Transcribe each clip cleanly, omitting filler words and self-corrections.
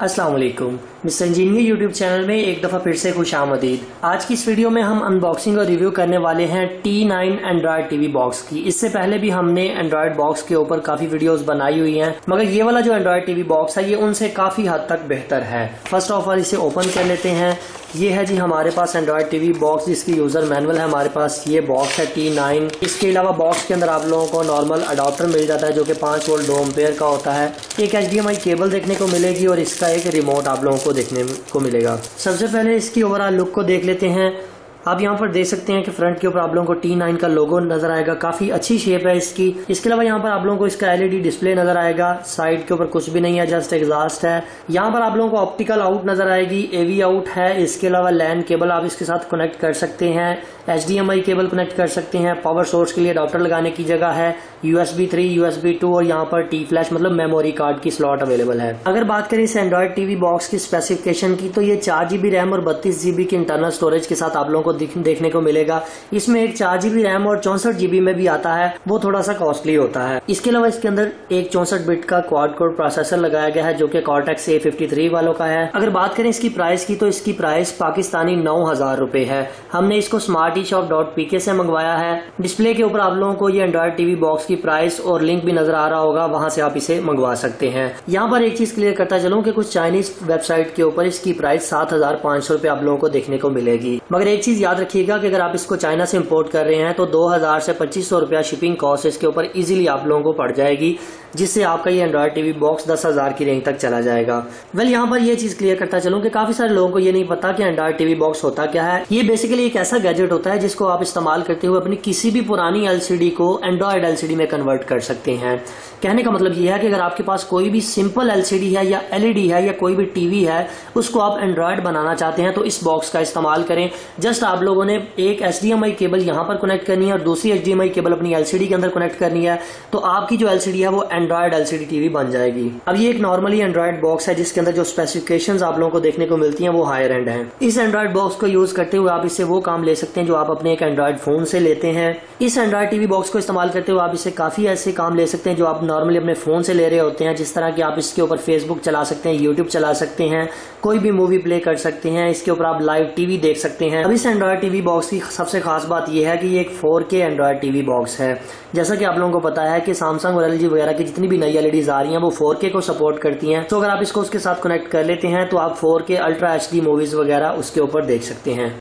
अस्सलाम वालेकुम। Mister engineer YouTube channel में एक दफ़ा फिर से खुश आमदीद। आज की इस वीडियो में हम अनबॉक्सिंग और रिव्यू करने वाले हैं T9 एंड्रॉयड टीवी बॉक्स की। इससे पहले भी हमने एंड्रॉयड बॉक्स के ऊपर काफ़ी वीडियोस बनाई हुई हैं, मगर ये वाला जो एंड्रॉयड टीवी बॉक्स है ये उनसे काफ़ी हद तक बेहतर है। फर्स्ट ऑफ ऑल इसे ओपन कर लेते हैं। ये है जी हमारे पास एंड्रॉयड टीवी बॉक्स, जिसकी यूज़र मैनुअल है हमारे पास। ये बॉक्स है T9। इसके अलावा बॉक्स के अंदर आप लोगों को नॉर्मल अडाप्टर मिल जाता है जो कि 5 वोल्ट 2 एम्पेयर का होता है। एक HDMI केबल देखने को मिलेगी और इसका एक रिमोट आप लोगों को देखने को मिलेगा। सबसे पहले इसकी ओवरऑल लुक को देख लेते हैं। आप यहाँ पर देख सकते हैं कि फ्रंट के ऊपर आप लोगों को T9 का लोगो नजर आएगा, काफी अच्छी शेप है इसकी। इसके अलावा यहाँ पर आप लोगों को इसका LED डिस्प्ले नजर आएगा। साइड के ऊपर कुछ भी नहीं है, जस्ट एग्जॉस्ट है। यहाँ पर आप लोगों को ऑप्टिकल आउट नजर आएगी, AV आउट है। इसके अलावा लैन केबल आप इसके साथ कनेक्ट कर सकते हैं, HDMI केबल कनेक्ट कर सकते हैं। पावर सोर्स के लिए अडाप्टर लगाने की जगह है, USB 3, USB 2 और यहाँ पर T फ्लैश मतलब मेमोरी कार्ड की स्लॉट अवेलेबल है। अगर बात करें इस एंड्रॉयड टीवी बॉक्स की स्पेसिफिकेशन की, तो ये 4GB रैम और 32GB की इंटरनल स्टोरेज के साथ आप लोगों को देखने को मिलेगा। इसमें एक 4GB रैम और 64GB में भी आता है, वो थोड़ा सा कॉस्टली होता है। इसके अलावा इसके अंदर एक 64 बिट का क्वाड कोर प्रोसेसर लगाया गया है जो कि Cortex A53 वालों का है। अगर बात करें इसकी प्राइस की, तो इसकी प्राइस पाकिस्तानी 9,000 रुपए है। हमने इसको smarteshop.pk से मंगवाया है। डिस्प्ले के ऊपर आप लोगों को ये एंड्रॉयड टीवी बॉक्स की प्राइस और लिंक भी नजर आ रहा होगा, वहां से आप इसे मंगवा सकते हैं। यहाँ पर एक चीज क्लियर करता चलूं कि कुछ चाइनीज वेबसाइट के ऊपर इसकी प्राइस 7,500 रुपए आप लोगों को देखने को मिलेगी। मगर एक चीज याद रखिएगा कि अगर आप इसको चाइना से इंपोर्ट कर रहे हैं तो 2,000 से 2,500 रुपया शिपिंग कॉस्ट इसके ऊपर इजीली आप लोगों को पड़ जाएगी, जिससे आपका ये एंड्रॉयड टीवी बॉक्स 10,000 की रेंज तक चला जाएगा। वेल यहाँ पर ये चीज क्लियर करता चलूं कि काफी सारे लोगों को ये नहीं पता कि एंड्रॉयड टीवी बॉक्स होता क्या है। ये बेसिकली एक ऐसा गैजेट होता है जिसको आप इस्तेमाल करते हुए अपनी किसी भी पुरानी LCD को एंड्रॉयड LCD में कन्वर्ट कर सकते हैं। कहने का मतलब ये है कि अगर आपके पास कोई भी सिंपल LCD है या LED है या कोई भी टीवी है, उसको आप एंड्रॉयड बनाना चाहते हैं तो इस बॉक्स का इस्तेमाल करें। जस्ट आप लोगों ने एक HDMI केबल यहाँ पर कनेक्ट करनी है और दूसरी HDMI केबल अपनी LCD के अंदर कनेक्ट करनी है, तो आपकी जो LCD है वो एंड्रॉयड LCD टीवी बन जाएगी। अब ये एक नॉर्मली एंड्रॉयड बॉक्स है जिसके अंदर जो स्पेसिफिकेशंस आप लोगों को देखने को मिलती हैं वो हायर एंड है। इस एंड्रॉयड बॉक्स को यूज करते हुए आप इससे वो काम ले सकते हैं जो आप अपने एक एंड्रॉयड फोन से लेते हैं। इस एंड्रॉयड टीवी बॉक्स को इस्तेमाल करते हुए आप इससे काफी ऐसे काम ले सकते हैं जो आप नॉर्मली अपने फोन से ले रहे होते हैं, जिस तरह कि आप इसके ऊपर फेसबुक चला सकते हैं, यूट्यूब चला सकते हैं, कोई भी मूवी प्ले कर सकते हैं। इसके ऊपर आप लाइव टीवी देख सकते हैं। अब इस एंड्रॉयड टीवी बॉक्स की सबसे खास बात यह है कि ये एक 4K एंड्रॉयड टीवी बॉक्स है। जैसा कि आप लोगों को पता है कि सैमसंग और LG वगैरह की जितनी भी नई LEDs आ रही हैं वो 4K को सपोर्ट करती हैं, तो अगर आप इसको उसके साथ कनेक्ट कर लेते हैं तो आप 4K अल्ट्रा HD मूवीज वगैरह उसके ऊपर देख सकते हैं।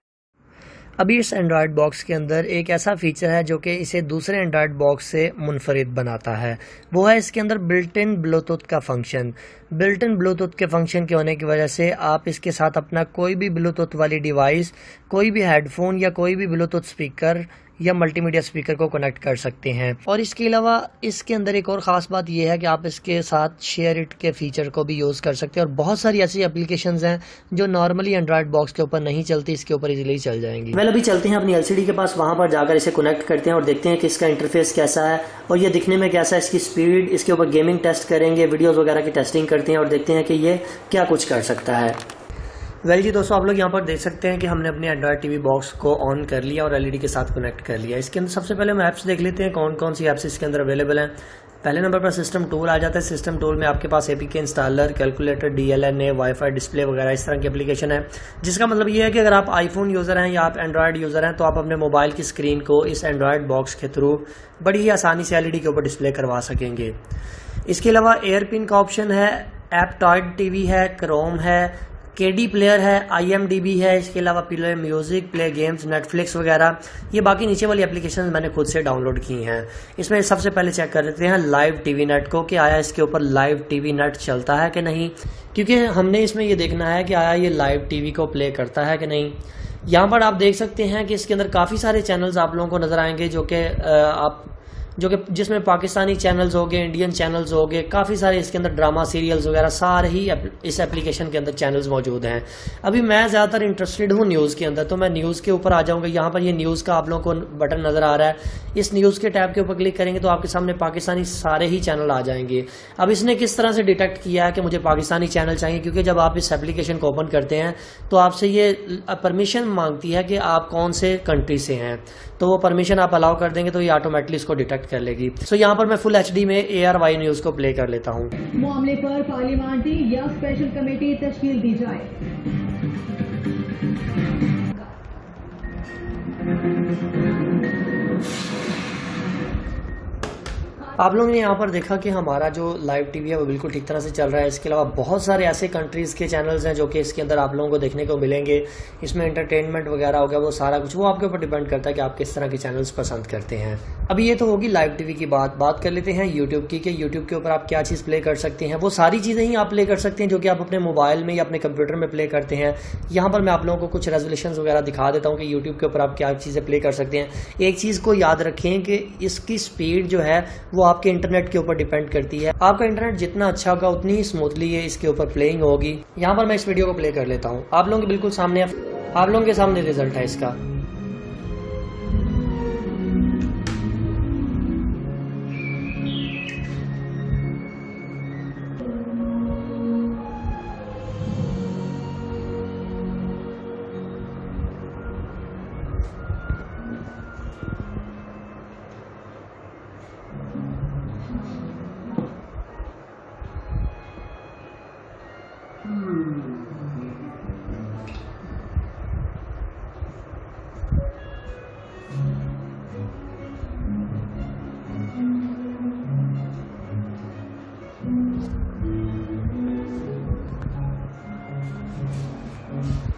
अभी इस एंड्रॉयड बॉक्स के अंदर एक ऐसा फीचर है जो कि इसे दूसरे एंड्रॉयड बॉक्स से मुनफरिद बनाता है, वो है इसके अंदर बिल्ट इन ब्लूटूथ का फंक्शन। बिल्ट इन ब्लूटूथ के फंक्शन के होने की वजह से आप इसके साथ अपना कोई भी ब्लूटूथ वाली डिवाइस, कोई भी हेडफोन या कोई भी ब्लूटूथ स्पीकर या मल्टीमीडिया स्पीकर को कनेक्ट कर सकते हैं। और इसके अलावा इसके अंदर एक और ख़ास बात यह है कि आप इसके साथ शेयर इट के फीचर को भी यूज़ कर सकते हैं और बहुत सारी ऐसी एप्लीकेशंस हैं जो नॉर्मली एंड्रॉयड बॉक्स के ऊपर नहीं चलती, इसके ऊपर इजीली चल जाएंगी। वेल अभी चलते हैं अपनी LCD के पास, वहां पर जाकर इसे कनेक्ट करते हैं और देखते हैं कि इसका इंटरफेस कैसा है और ये दिखने में कैसा है, इसकी स्पीड, इसके ऊपर गेमिंग टेस्ट करेंगे, वीडियोज़ वगैरह की टेस्टिंग करते हैं और देखते हैं कि ये क्या कुछ कर सकता है। वेल जी दोस्तों, आप लोग यहाँ पर देख सकते हैं कि हमने अपने एंड्रॉयड टीवी बॉक्स को ऑन कर लिया और LED के साथ कनेक्ट कर लिया। इसके अंदर सबसे पहले हम ऐप्स देख लेते हैं कौन कौन सी ऐप्स इसके अंदर अवेलेबल हैं। पहले नंबर पर सिस्टम टूल आ जाता है। सिस्टम टूल में आपके पास APK installer, calculator, DLNA, wifi, display वगैरह इस तरह की एप्लीकेशन है, जिसका मतलब ये है कि अगर आप आईफोन यूज़र हैं या आप एंड्रॉयड यूज़र हैं तो आप अपने मोबाइल की स्क्रीन को इस एंड्रॉयड बॉक्स के थ्रू बड़ी ही आसानी से LED के ऊपर डिस्प्ले करवा सकेंगे। इसके अलावा एयरपिन का ऑप्शन है, एप्टॉयड टीवी है, क्रोम है, KD प्लेयर है, IMDb है, इसके अलावा play music, play games, Netflix वगैरह। ये बाकी नीचे वाली एप्लीकेशन मैंने खुद से डाउनलोड की हैं। इसमें सबसे पहले चेक कर लेते हैं लाइव टीवी नेट को कि आया इसके ऊपर लाइव टीवी नेट चलता है कि नहीं, क्योंकि हमने इसमें ये देखना है कि आया ये लाइव टीवी को प्ले करता है कि नहीं। यहाँ पर आप देख सकते हैं कि इसके अंदर काफ़ी सारे चैनल्स आप लोगों को नजर आएंगे जो कि जिसमें पाकिस्तानी चैनल्स हो गए, इंडियन चैनल्स हो गए, काफ़ी सारे इसके अंदर ड्रामा सीरियल्स वगैरह सारे ही इस एप्लीकेशन के अंदर चैनल्स मौजूद हैं। अभी मैं ज़्यादातर इंटरेस्टेड हूँ न्यूज़ के अंदर, तो मैं न्यूज़ के ऊपर आ जाऊँगा। यहाँ पर ये न्यूज़ का आप लोगों को बटन नज़र आ रहा है, इस न्यूज़ के टैब के ऊपर क्लिक करेंगे तो आपके सामने पाकिस्तानी सारे ही चैनल आ जाएंगे। अब इसने किस तरह से डिटेक्ट किया है कि मुझे पाकिस्तानी चैनल चाहिए, क्योंकि जब आप इस एप्लीकेशन को ओपन करते हैं तो आपसे ये परमिशन मांगती है कि आप कौन से कंट्री से हैं, तो वो परमिशन आप अलाउ कर देंगे तो ये ऑटोमेटिकली इसको डिटेक्ट कर लेगी। सो यहाँ पर मैं फुल HD में ARY न्यूज को प्ले कर लेता हूँ। मामले पर पार्लियामेंट्री या स्पेशल कमेटी तश्कील दी जाए। आप लोगों ने यहाँ पर देखा कि हमारा जो लाइव टीवी है वो बिल्कुल ठीक तरह से चल रहा है। इसके अलावा बहुत सारे ऐसे कंट्रीज़ के चैनल्स हैं जो कि इसके अंदर आप लोगों को देखने को मिलेंगे। इसमें एंटरटेनमेंट वगैरह हो गया, वो सारा कुछ वो आपके ऊपर डिपेंड करता है कि आप किस तरह के चैनल्स पसंद करते हैं। अभी ये तो होगी लाइव टीवी की बात कर लेते हैं यूट्यूब की कि यूट्यूब के ऊपर आप क्या चीज़ प्ले कर सकते हैं। वो सारी चीज़ें ही आप प्ले कर सकते हैं जो कि आप अपने मोबाइल में या अपने कंप्यूटर में प्ले करते हैं। यहाँ पर मैं आप लोगों को कुछ रेजोल्यूशन वगैरह दिखा देता हूँ कि यूट्यूब के ऊपर आप क्या चीज़ें प्ले कर सकते हैं। एक चीज़ को याद रखें कि इसकी स्पीड जो है वो आपके इंटरनेट के ऊपर डिपेंड करती है। आपका इंटरनेट जितना अच्छा होगा उतनी ही स्मूथली ये इसके ऊपर प्लेइंग होगी। यहाँ पर मैं इस वीडियो को प्ले कर लेता हूँ। आप लोगों के बिल्कुल सामने, आप लोगों के सामने रिजल्ट है इसका।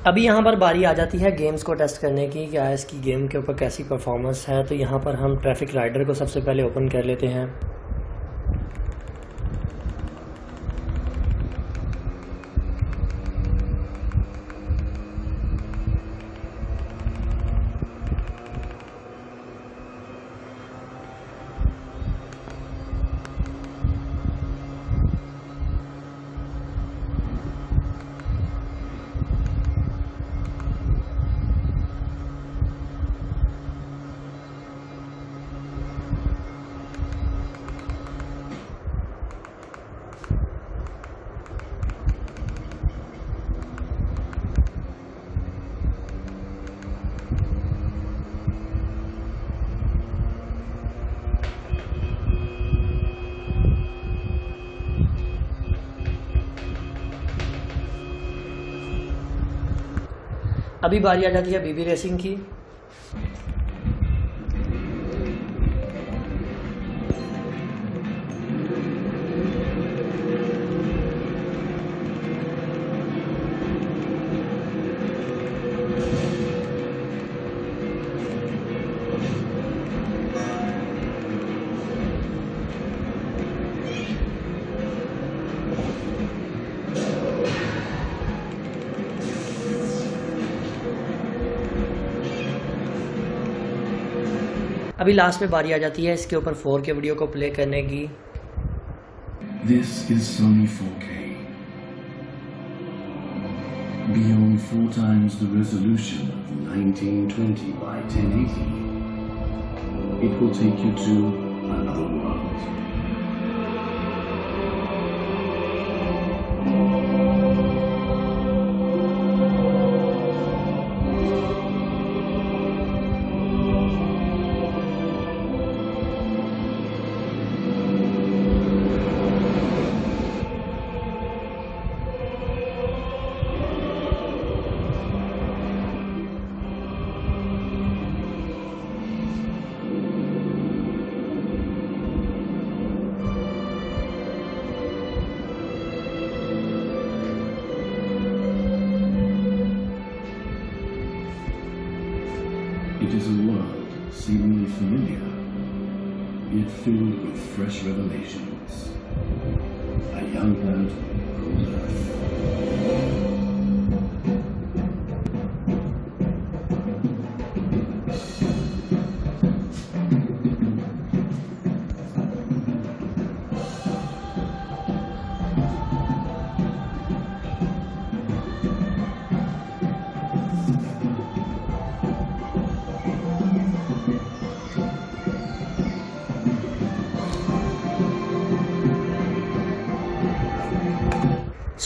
अभी यहाँ पर बारी आ जाती है गेम्स को टेस्ट करने की, क्या इसकी गेम के ऊपर कैसी परफॉर्मेंस है। तो यहाँ पर हम ट्रैफिक राइडर को सबसे पहले ओपन कर लेते हैं। अभी बारी आ जाती है BB रेसिंग की। अभी लास्ट में बारी आ जाती है इसके ऊपर 4K वीडियो को प्ले करने की। This is Sony 4K. Beyond 4 times the resolution of 1920 by 1080. It will take you to another world. It is a world seemingly familiar, yet filled with fresh revelations. A young planet called Earth.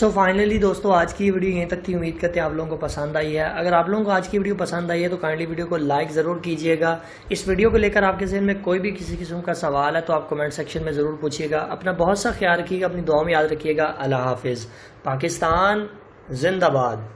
So finally दोस्तों आज की video यहीं तक थी। उम्मीद करते हैं आप लोगों को पसंद आई है। अगर आप लोगों को आज की वीडियो पसंद आई है तो काइंडली वीडियो को लाइक ज़रूर कीजिएगा। इस वीडियो को लेकर आपके ज़हन में कोई भी किसी किस्म का सवाल है तो आप कमेंट सेक्शन में ज़रूर पूछिएगा। अपना बहुत सा ख्याल रखिएगा, अपनी दुआ में याद रखिएगा। अल्लाह हाफिज़। पाकिस्तान जिंदाबाद।